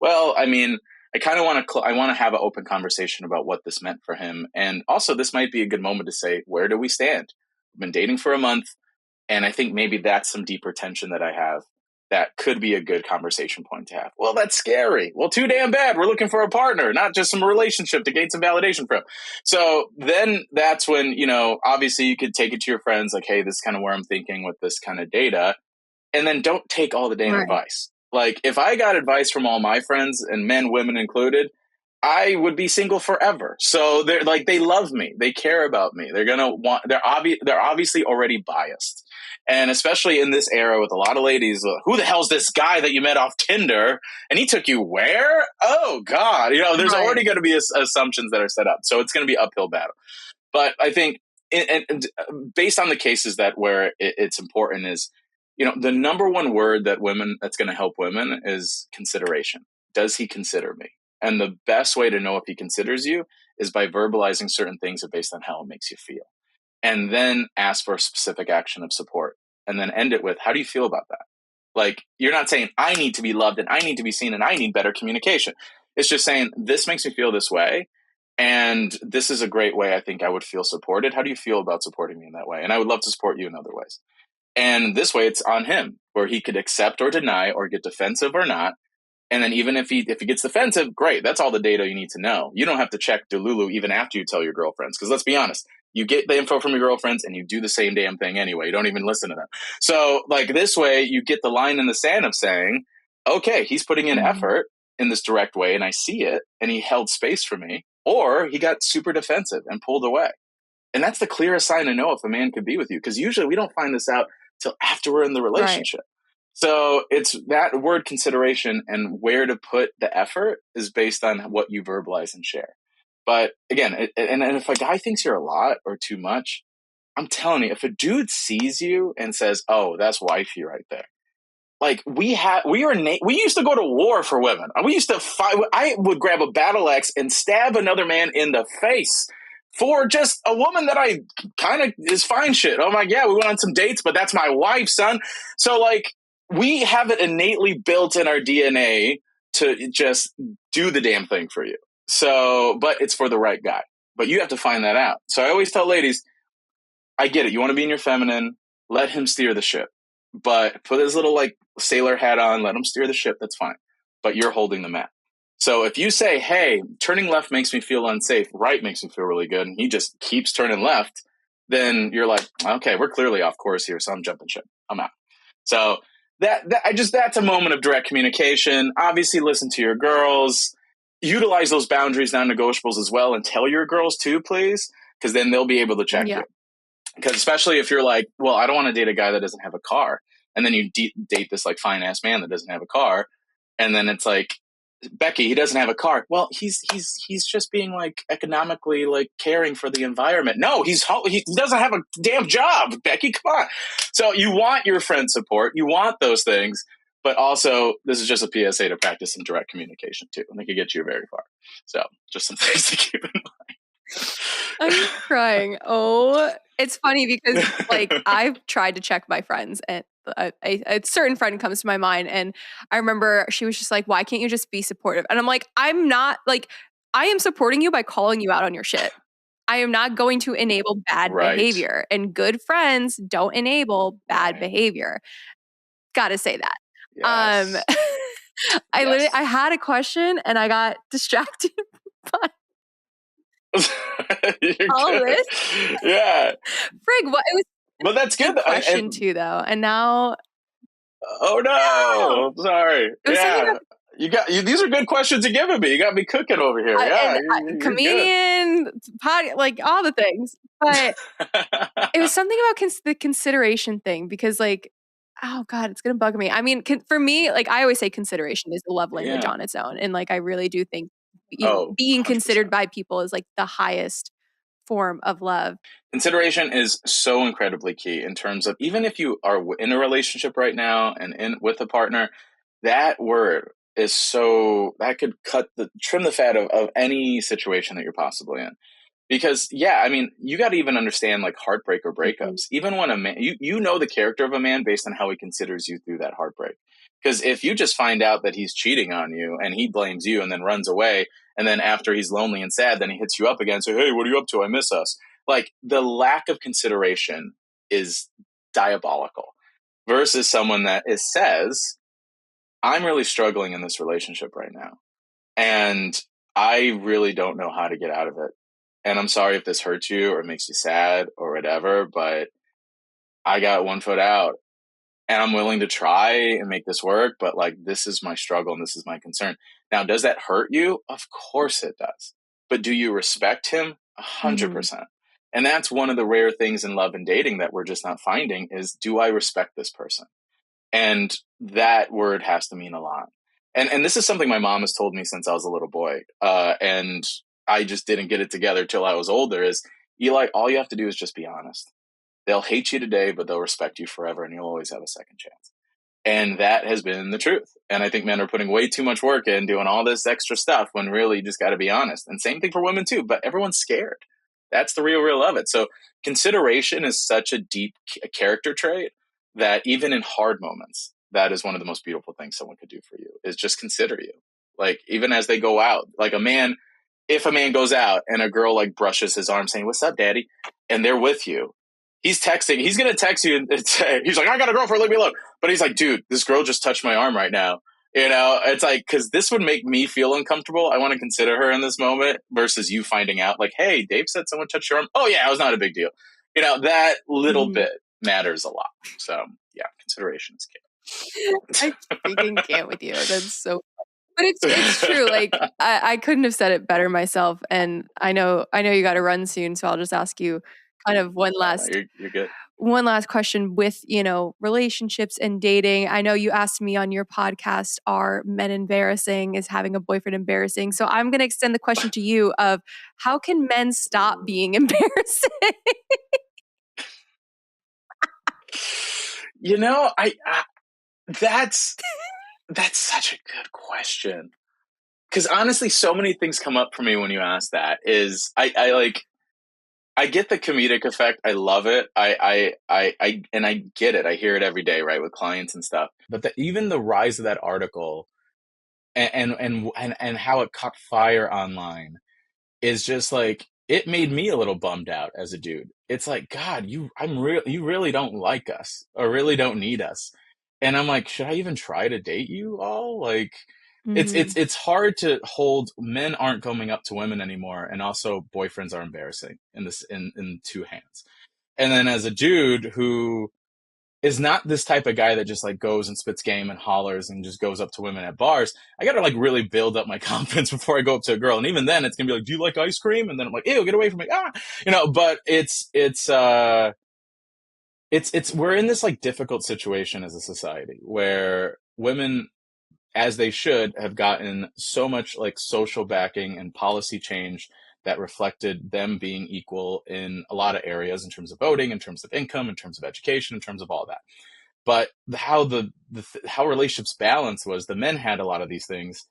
Well, I mean, I kind of want to, I want to have an open conversation about what this meant for him. And also this might be a good moment to say, where do we stand? We've been dating for a month. And I think maybe that's some deeper tension that I have that could be a good conversation point to have. Well, that's scary. Well, too damn bad. We're looking for a partner, not just some relationship to gain some validation from. So then that's when, obviously you could take it to your friends like, hey, this is kind of where I'm thinking with this kind of data. And then don't take all the damn advice. Like if I got advice from all my friends and men, women included, I would be single forever. So they're like, they love me. They care about me. They're obviously already biased. And especially in this era with a lot of ladies, who the hell's this guy that you met off Tinder? And he took you where? Oh, God. There's already going to be assumptions that are set up. So it's going to be uphill battle. But I think and based on the cases where it's important is, the number one word that's going to help women is consideration. Does he consider me? And the best way to know if he considers you is by verbalizing certain things based on how it makes you feel. And then ask for a specific action of support. And then end it with, how do you feel about that? Like, you're not saying, I need to be loved and I need to be seen and I need better communication. It's just saying, this makes me feel this way. And this is a great way I think I would feel supported. How do you feel about supporting me in that way? And I would love to support you in other ways. And this way it's on him, where he could accept or deny or get defensive or not. And then even if he gets defensive, great. That's all the data you need to know. You don't have to check Delulu even after you tell your girlfriends. Because let's be honest, you get the info from your girlfriends and you do the same damn thing anyway. You don't even listen to them. So like this way, you get the line in the sand of saying, okay, he's putting in effort in this direct way and I see it and he held space for me. Or he got super defensive and pulled away. And that's the clearest sign to know if a man could be with you. Because usually we don't find this out till after we're in the relationship. Right. So it's that word consideration, and where to put the effort is based on what you verbalize and share. But again, and if a guy thinks you're a lot or too much, I'm telling you, if a dude sees you and says, "Oh, that's wifey right there," like we used to go to war for women. We used to fight. I would grab a battle axe and stab another man in the face for just a woman that I kind of is fine shit. Oh my, yeah, we went on some dates, but that's my wife, son. So like we have it innately built in our DNA to just do the damn thing for you. So, but it's for the right guy. But you have to find that out. So I always tell ladies, I get it. You want to be in your feminine, let him steer the ship. But put his little like sailor hat on, let him steer the ship, that's fine. But you're holding the map. So if you say, hey, turning left makes me feel unsafe, right makes me feel really good, and he just keeps turning left, then you're like, okay, we're clearly off course here, so I'm jumping ship. I'm out. So that's a moment of direct communication. Obviously, listen to your girls. Utilize those boundaries, non-negotiables as well, and tell your girls too, please, because then they'll be able to check you. Because especially if you're like, well, I don't want to date a guy that doesn't have a car. And then you date this like fine ass man that doesn't have a car. And then it's like, Becky, he doesn't have a car. Well, he's just being like economically like caring for the environment. No, he doesn't have a damn job, Becky. Come on. So you want your friend support. You want those things. But also, this is just a PSA to practice some direct communication too. And it could get you very far. So just some things to keep in mind. I'm crying. Oh, it's funny because like I've tried to check my friends, and a certain friend comes to my mind, and I remember she was just like, why can't you just be supportive? And I'm like, I'm not like, I am supporting you by calling you out on your shit. I am not going to enable bad behavior, and good friends don't enable bad behavior. Gotta say that. Yes. I had a question and I got distracted by all this. Yeah. Frig, what it was. But that's good. Question too, though, and now. Oh no! Sorry. Yeah, these are good questions you're giving me. You got me cooking over here. You're comedian, like all the things. But it was something about the consideration thing, because like, oh God, it's gonna bug me. I mean, for me, like I always say, consideration is a love language on its own, and like I really do think being 100%. Considered by people is like the highest form of love. Consideration is so incredibly key in terms of, even if you are in a relationship right now and with a partner, that word is so, that could trim the fat of any situation that you're possibly in. Because yeah, I mean, you got to even understand like heartbreak or breakups. Mm-hmm. Even when a man, you know the character of a man based on how he considers you through that heartbreak. Because if you just find out that he's cheating on you and he blames you and then runs away, and then after he's lonely and sad, then he hits you up again and says, hey, what are you up to? I miss us. Like, the lack of consideration is diabolical versus someone that says, I'm really struggling in this relationship right now, and I really don't know how to get out of it. And I'm sorry if this hurts you or makes you sad or whatever, but I got one foot out and I'm willing to try and make this work. But like, this is my struggle and this is my concern. Now, does that hurt you? Of course it does. But do you respect him? 100%. Mm-hmm. And that's one of the rare things in love and dating that we're just not finding is, do I respect this person? And that word has to mean a lot. And this is something my mom has told me since I was a little boy. And I just didn't get it together till I was older, is, Eli, all you have to do is just be honest. They'll hate you today, but they'll respect you forever, and you'll always have a second chance. And that has been the truth. And I think men are putting way too much work in doing all this extra stuff when really you just got to be honest. And same thing for women too, but everyone's scared. That's the real of it. So consideration is such a deep character trait that even in hard moments, that is one of the most beautiful things someone could do for you, is just consider you. Like, even as they go out, like a man if a man goes out and a girl like brushes his arm saying, "What's up, daddy?" and they're with you, he's texting. He's going to text you and say, he's like, "I got a girlfriend, leave me alone." But he's like, "Dude, this girl just touched my arm right now." It's like, because this would make me feel uncomfortable. I want to consider her in this moment versus you finding out, like, "Hey, Dave said someone touched your arm." Oh, yeah, it was not a big deal. That little bit matters a lot. So, yeah, consideration is key. I freaking can't with you. That's so, but it's true. Like I couldn't have said it better myself. And I know you got to run soon, so I'll just ask you kind of one last you're good. One last question with, relationships and dating. I know you asked me on your podcast, are men embarrassing? Is having a boyfriend embarrassing? So I'm going to extend the question to you of how can men stop being embarrassing? I that's such a good question. Because honestly, so many things come up for me when you ask that. I get the comedic effect. I love it. I get it. I hear it every day, right, with clients and stuff. But even the rise of that article and how it caught fire online is just like, it made me a little bummed out as a dude. It's like, God, you really don't like us or really don't need us. And I'm like, should I even try to date you all? Like, it's hard to hold. Men aren't coming up to women anymore, and also boyfriends are embarrassing in two hands. And then as a dude who is not this type of guy that just like goes and spits game and hollers and just goes up to women at bars, I gotta like really build up my confidence before I go up to a girl. And even then it's gonna be like, "Do you like ice cream?" And then I'm like, "Ew, get away from me." But it's we're in this like difficult situation as a society where women, as they should, have gotten so much like social backing and policy change that reflected them being equal in a lot of areas, in terms of voting, in terms of income, in terms of education, in terms of all that. But how relationships balance was, the men had a lot of these things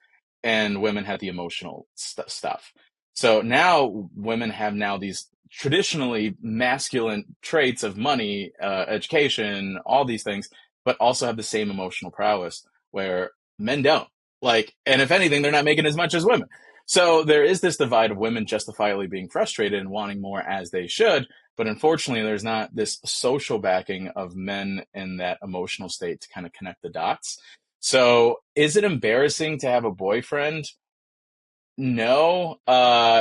and women had the emotional stuff. So now women have now these traditionally masculine traits of money, education, all these things, but also have the same emotional prowess where men don't. Like, and if anything, they're not making as much as women. So there is this divide of women justifiably being frustrated and wanting more, as they should. But unfortunately, there's not this social backing of men in that emotional state to kind of connect the dots. So is it embarrassing to have a boyfriend? No.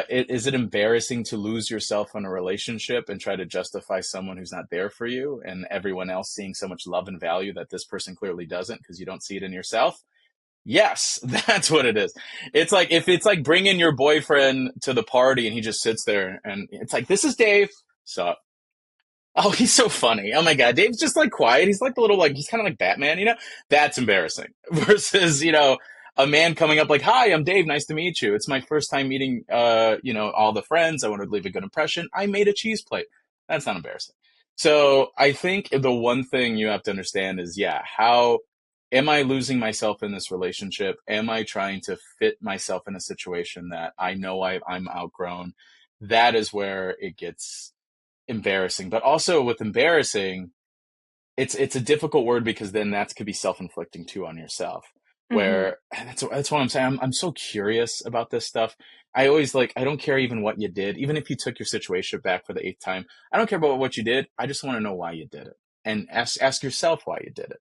Is it embarrassing to lose yourself in a relationship and try to justify someone who's not there for you, and everyone else seeing so much love and value that this person clearly doesn't because you don't see it in yourself? Yes, that's what it is. It's like, if it's like bringing your boyfriend to the party and he just sits there and it's like, "This is Dave." So, oh, he's so funny. Oh my God. Dave's just like quiet. He's like the little, like, he's kind of like Batman, That's embarrassing. Versus, a man coming up like, "Hi, I'm Dave. Nice to meet you. It's my first time meeting, all the friends. I want to leave a good impression. I made a cheese plate." That's not embarrassing. So I think the one thing you have to understand is, yeah, how am I losing myself in this relationship? Am I trying to fit myself in a situation that I know I'm outgrown? That is where it gets embarrassing. But also with embarrassing, it's a difficult word, because then that could be self-inflicting too on yourself. Where that's what I'm saying. I'm so curious about this stuff. I always like, I don't care even what you did, even if you took your situation back for the eighth time. I don't care about what you did. I just want to know why you did it, and ask yourself why you did it.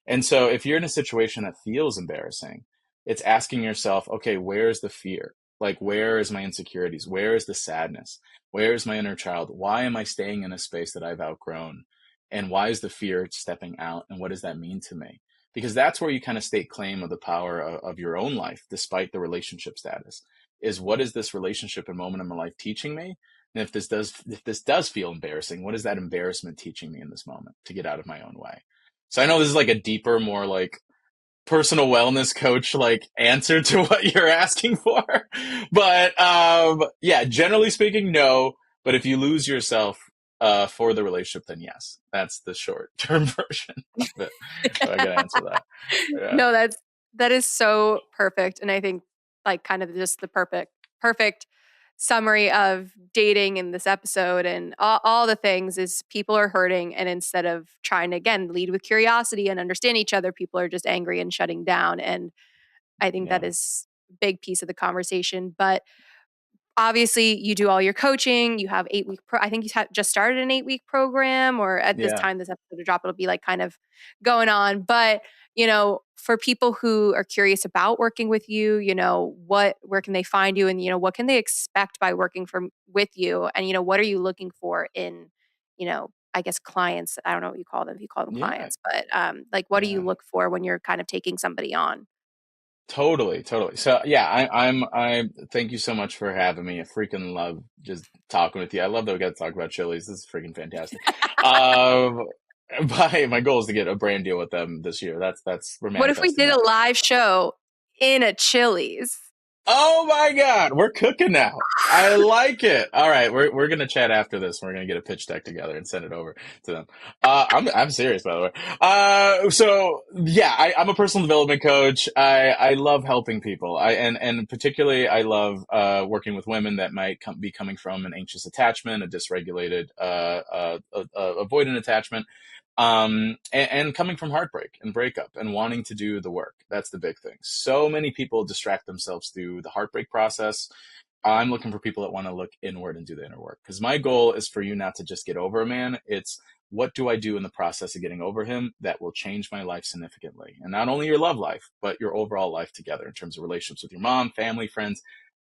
And so if you're in a situation that feels embarrassing, it's asking yourself, okay, where's the fear? Like, where is my insecurities? Where is the sadness? Where is my inner child? Why am I staying in a space that I've outgrown? And why is the fear stepping out? And what does that mean to me? Because that's where you kind of stake claim of the power of your own life, despite the relationship status. Is, what is this relationship and moment in my life teaching me? And if this does feel embarrassing, what is that embarrassment teaching me in this moment to get out of my own way? So I know this is like a deeper, more like personal wellness coach like answer to what you're asking for. But yeah, generally speaking, no. But if you lose yourself for the relationship, then yes. That's the short term version of it. So I gotta answer that. Yeah. No, that is so perfect. And I think like kind of just the perfect summary of dating in this episode, and all the things is people are hurting, and instead of trying to again lead with curiosity and understand each other, people are just angry and shutting down. And I think that is a big piece of the conversation. But obviously you do all your coaching, you have 8-week I think you just started an 8-week program, or at this time, this episode will drop, it'll be like kind of going on. But, for people who are curious about working with you, where can they find you, and, what can they expect by working with you? And, what are you looking for in, I guess clients? I don't know what you call them, if you call them Yeah. clients, but like, what do you look for when you're kind of taking somebody on? Totally. So yeah, I thank you so much for having me. I freaking love just talking with you. I love that we got to talk about Chili's. This is freaking fantastic. Um, my goal is to get a brand deal with them this year. We're What if we manifesting did that. a live show in a Chili's? Oh my God, we're cooking now. I like it. All right, we're gonna chat after this. We're gonna get a pitch deck together and send it over to them. I'm serious, by the way. So yeah, I'm a personal development coach. I love helping people. And particularly I love working with women that might be coming from an anxious attachment, a dysregulated avoidant attachment. And coming from heartbreak and breakup and wanting to do the work. That's the big thing. So many people distract themselves through the heartbreak process. I'm looking for people that want to look inward and do the inner work, because my goal is for you not to just get over a man. It's, what do I do in the process of getting over him that will change my life significantly? And not only your love life, but your overall life together in terms of relationships with your mom, family, friends,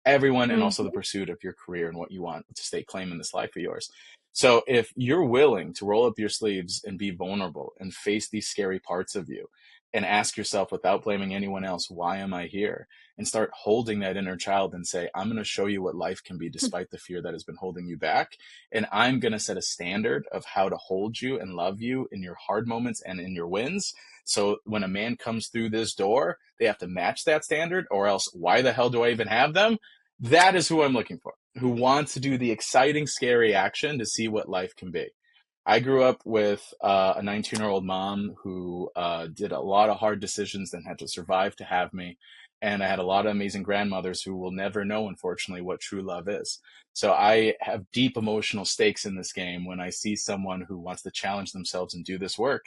everyone, and also the Mhm. pursuit of your career and what you want to stake claim in this life of yours. So if you're willing to roll up your sleeves and be vulnerable and face these scary parts of you and ask yourself, without blaming anyone else, why am I here? And start holding that inner child and say, I'm going to show you what life can be despite the fear that has been holding you back. And I'm going to set a standard of how to hold you and love you in your hard moments and in your wins. So when a man comes through this door, they have to match that standard, or else why the hell do I even have them? That is who I'm looking for, who wants to do the exciting, scary action to see what life can be. I grew up with a 19-year-old mom who did a lot of hard decisions and had to survive to have me. And I had a lot of amazing grandmothers who will never know, unfortunately, what true love is. So I have deep emotional stakes in this game when I see someone who wants to challenge themselves and do this work,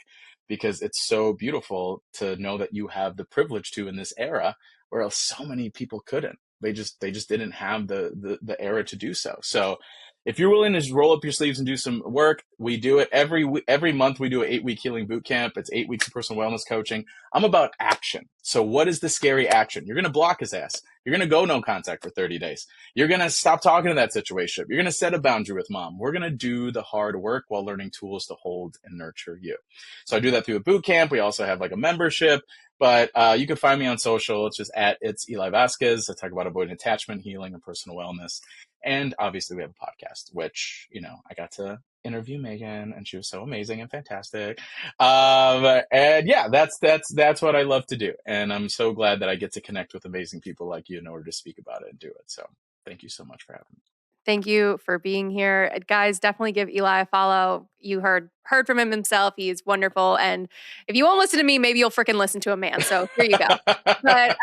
because it's so beautiful to know that you have the privilege to in this era, where else so many people couldn't. They just didn't have the era to do so. So if you're willing to roll up your sleeves and do some work, we do it every month. We do an 8-week healing boot camp. It's 8 weeks of personal wellness coaching. I'm about action. So what is the scary action? You're going to block his ass. You're going to go no contact for 30 days. You're going to stop talking to that situation. You're going to set a boundary with mom. We're going to do the hard work while learning tools to hold and nurture you. So I do that through a boot camp. We also have like a membership. But you can find me on social. It's just it's Eli Vasquez. I talk about avoidant attachment, healing, and personal wellness. And obviously we have a podcast, which, I got to interview Megan, and she was so amazing and fantastic. And yeah, that's what I love to do. And I'm so glad that I get to connect with amazing people like you in order to speak about it and do it. So thank you so much for having me. Thank you for being here. Guys, definitely give Eli a follow. You heard from him himself. He's wonderful. And if you won't listen to me, maybe you'll freaking listen to a man. So here you go. But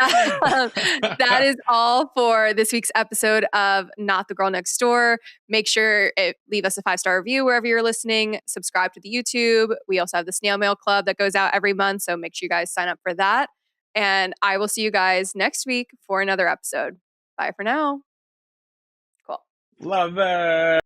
that is all for this week's episode of Not the Girl Next Door. Make sure leave us a 5-star review wherever you're listening. Subscribe to the YouTube. We also have the Snail Mail Club that goes out every month. So make sure you guys sign up for that. And I will see you guys next week for another episode. Bye for now. Cool. Love it.